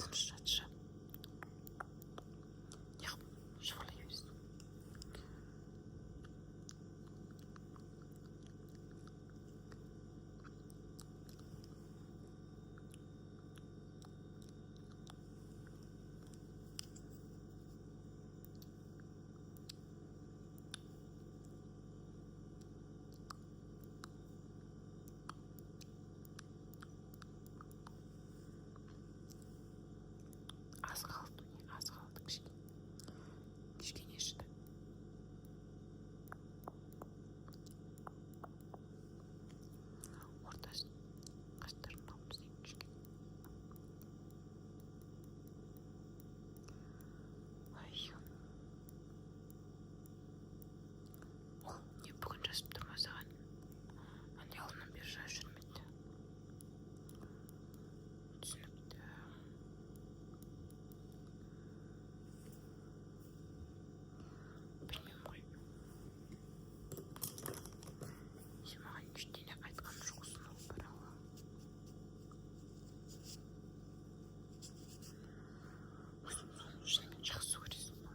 тыныш жатшы. Шұғылай берсін. Аз қалды, кішкене шыды. Ортасын қастарын тауымыз дейін кішкене. Ол не бүгін жазып тұрма саған? Әлде алдынан бері жазып жүрмеді? Түсінікті. Білмеймін ғой. Сен маған ештеңе айтқан жоқсың ол туралы. Өзің соны шынымен жақсы көресің ба?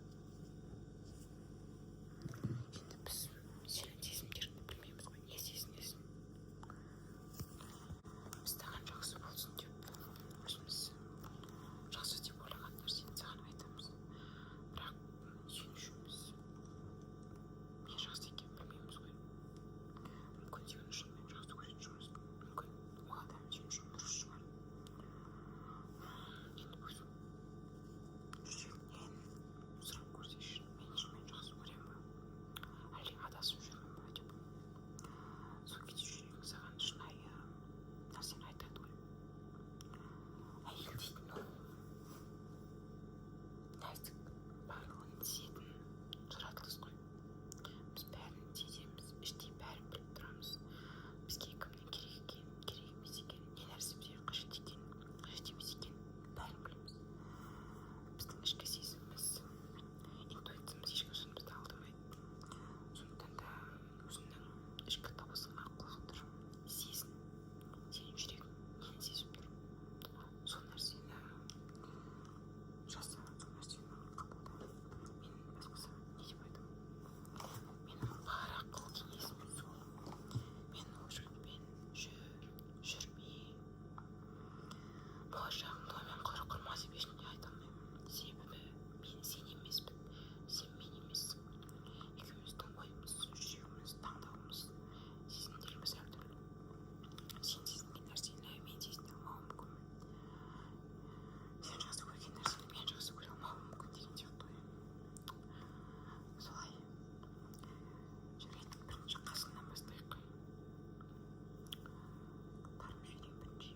Енді біз сенің сезімдеріңді білмейміз ғой, не сезінесің? Біз саған жақсы болсын деп, өзіміз жақсы деп ойлаған нәрсені саған айтамыз. Бірақ сен үшін біз не жақсы екенін білмейміз ғой. Мүмкін сен шынымен жақсы көретін шығарсың. Мүмкін ол адам сен үшін дұрыс шығар. Енді өзің жүрегіңнен сұрап көрсеші, мен шынымен жақсы көремін ба? Әлде адасып жүрмін ба деп. Сол кезде жүрегің саған шынайы нәрсені айтады ғой. Әйел дейтін ол нәзік, барлығын сезетін жаратылыс қой. Біз бәрін сеземіз, іштей бәрін біліп тұрамыз. Бізге кімнің керек екенін, керек емес екенін, не нәрсе бізге қажет екенін, қажет емес екенін бәрін білеміз. Біздің ішкі сезіміміз, интуициямыз ешқашан бізді алдамайды. Сондықтан да өзіңнің ішкі дыбысыңа құлақ тұр. Сезін. Сенің жүрегің нені сезіп тұр. Сол нәрсені жаса, сол нәрсені қабылда. Мен басқасы не деп айтамын? Менің бар ақыл кеңесім сол. Мен ол жігітпен жүрме. Болашағыңды оймен құрма деп ешкімге айта алмаймын. Себебі мен сен емеспін, сен мен емессің. Екеуміздің ойымыз, жүрегіміз, таңдауымыз, сезімдеріміз әртүрлі. Сен сезінген нәрсені мен сезіне алмауым мүмкін. Сен жақсы көрген нәрсені мен жақсы көре алмауым мүмкін деген сияқты ғой. Солай. Жарайды, бірінші қасыңнан бастайық. Тарым жүйден бірінші.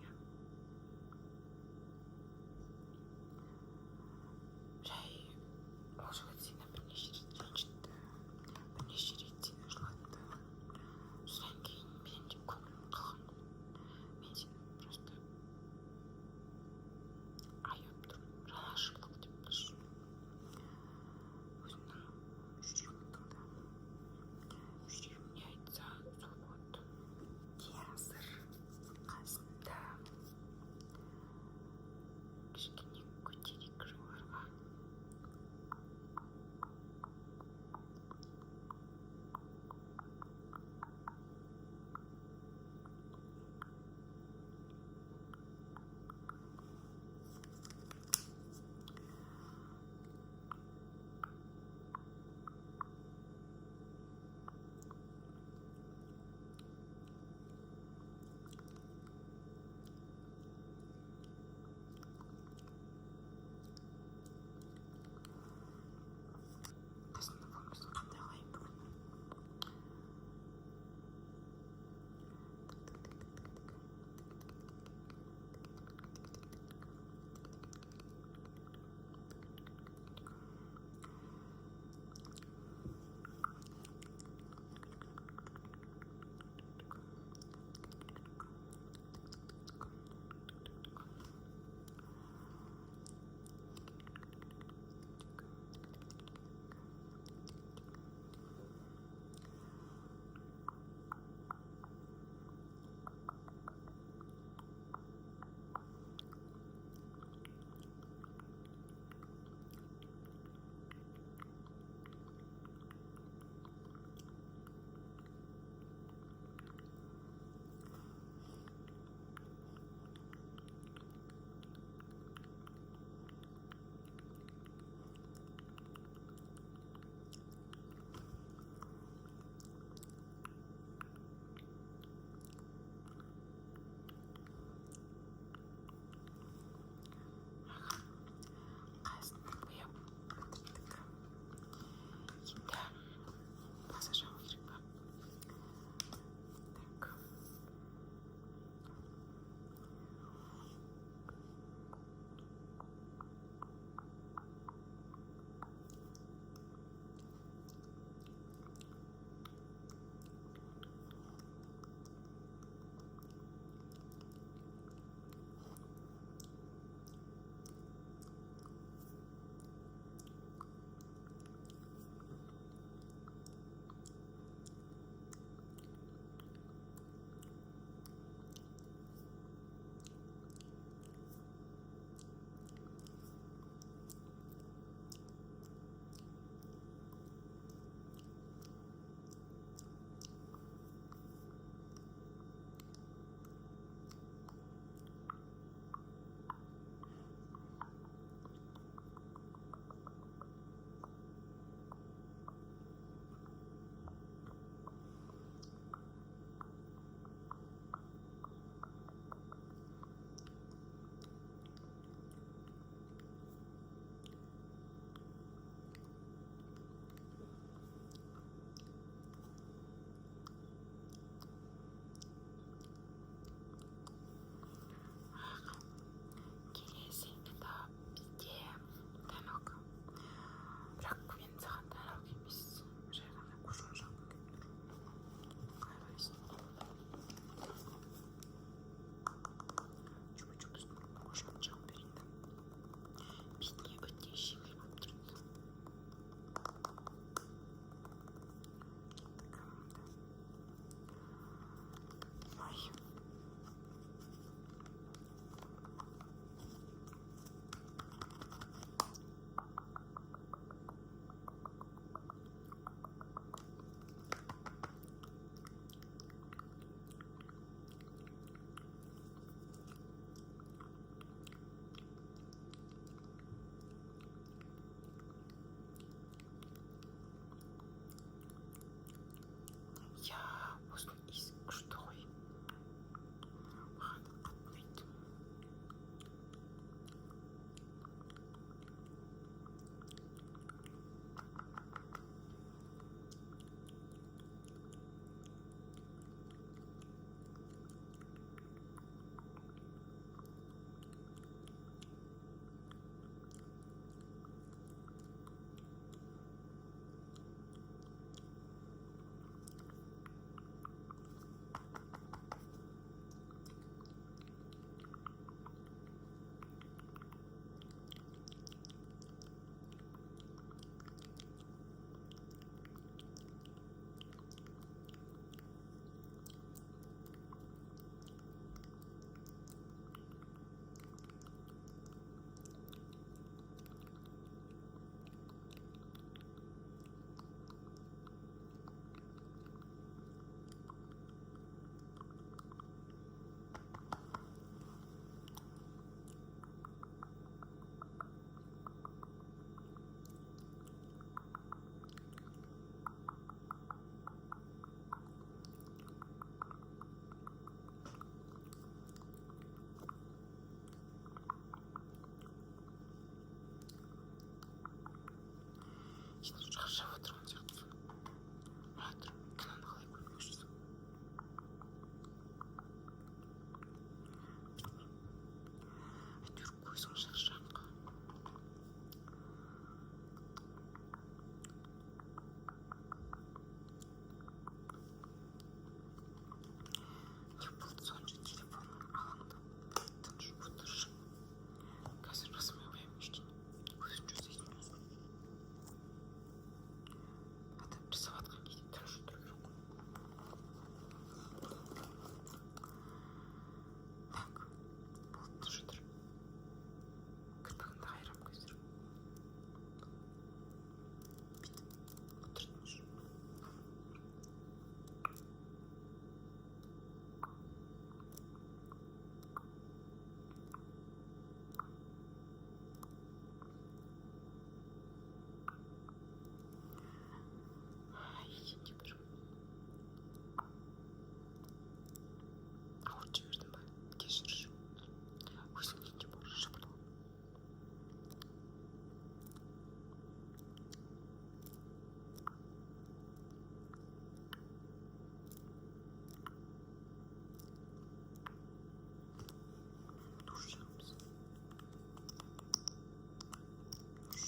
сен шаршап отырған сияқтысың. Мына тұр, киноны қалай көрмекшісің? Әйтеуір көзің шаршаңқы. Не болды сонша телефонның алаңдап тыныш отыршы. Қазір жасамай қоямын ештеңе. Өзің жасайсың өзің. Адам жасап жатқан кезде тыныш отыру керек қой. Так, болды, тыныш отыр. Кірпігіңді қайырам қазір. Бүйтіп отыр тыныш. Еденде бір ауырт жібердім ба? Кешірші. Өзіңнен де бар жыбырлап. Душ жағымыз. Душ.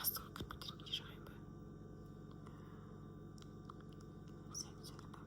Астыңғы кірпіктеріңе жағайын ба? Сәл да.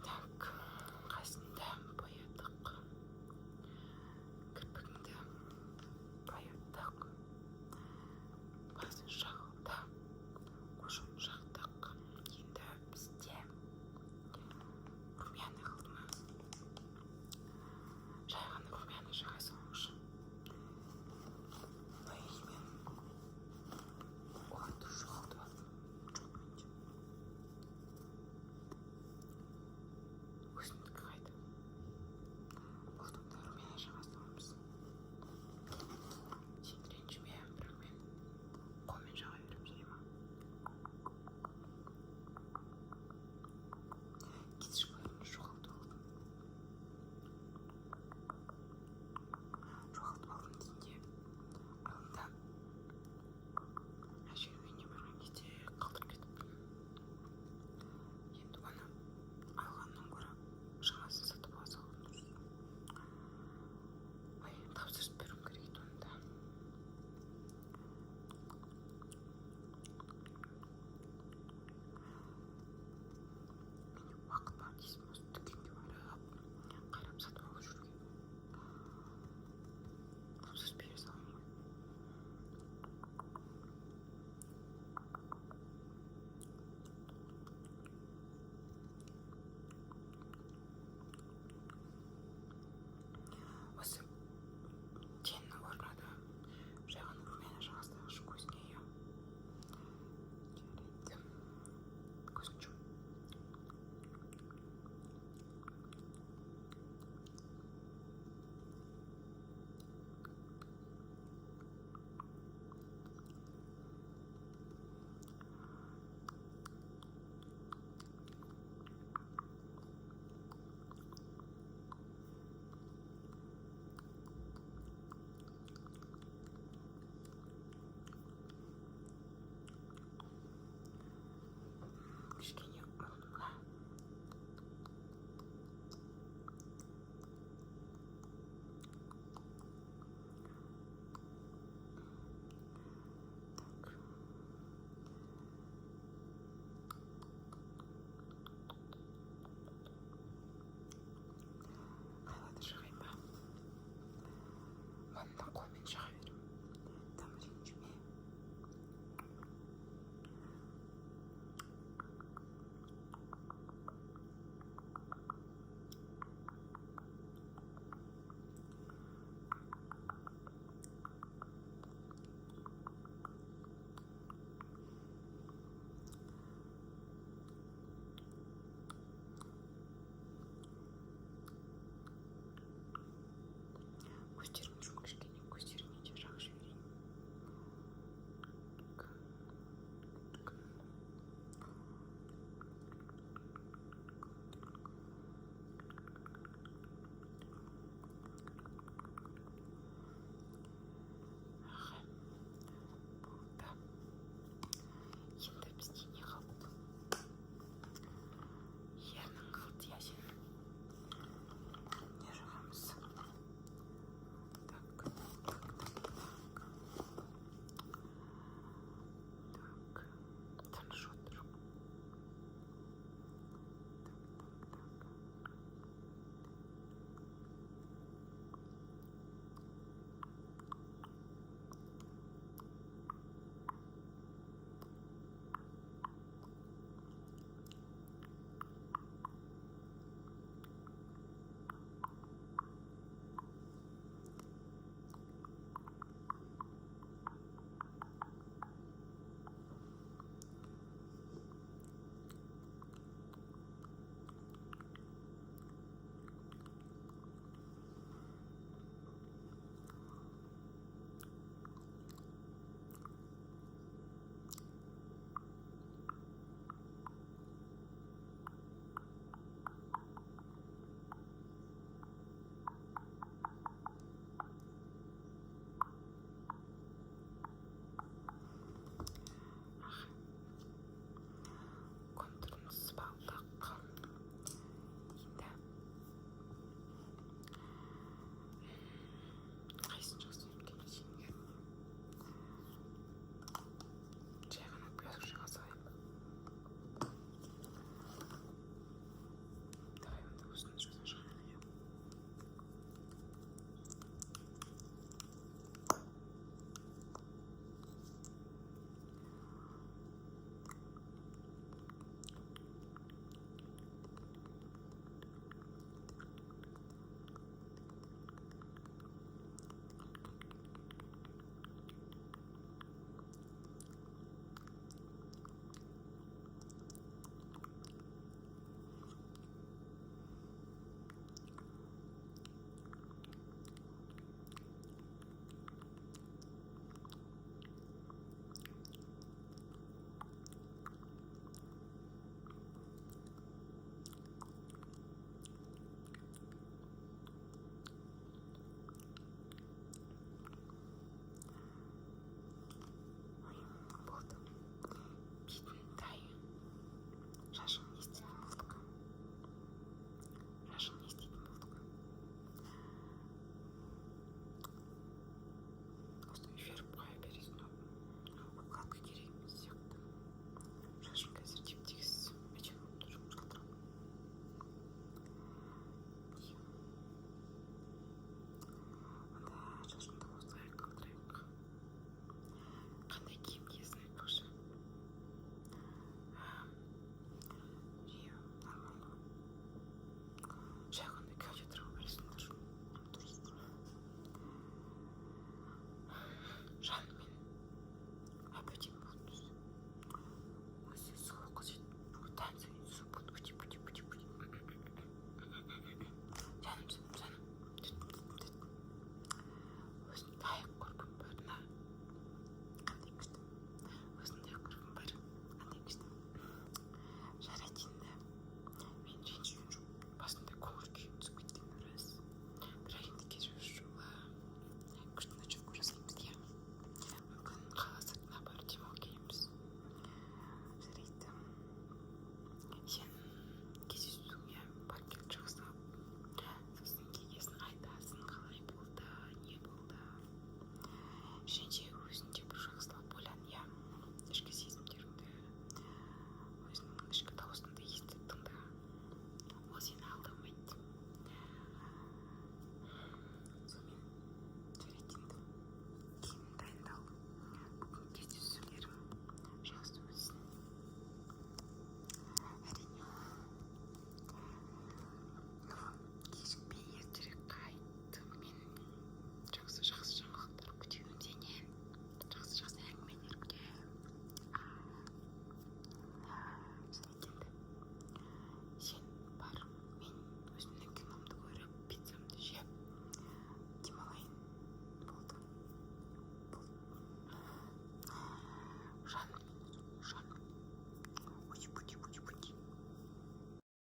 Так, қасында боядық. Кірпігіңді боядық. Басын жағылды. Қошын жақтық. Енді бізде румяна қылдыма. Жай ғана румяна жаға салыңызшы. Мен оларды жоғалтып алдым. Жоқ менде. Өзімдікі қайда? Болды, онда румяна жаға саламыз. Сен ренжіме, бірақ мен қолмен жаға беремін, жарай ма? Кетішкілерімді жоғалтып алдым. Жоғалтып алдым дейінде алдында әженің үйіне барған кезде қалдырып кетіппін. Енді оны алғаннан гөрі жаңасын сатып ала салған дұрыс. Ой, тапсырыс беруім керек еді оны да. Менде уақыт бар дейсің, осы дүкенге барып қарап сатып алып жүруге. Тапсырыс беріп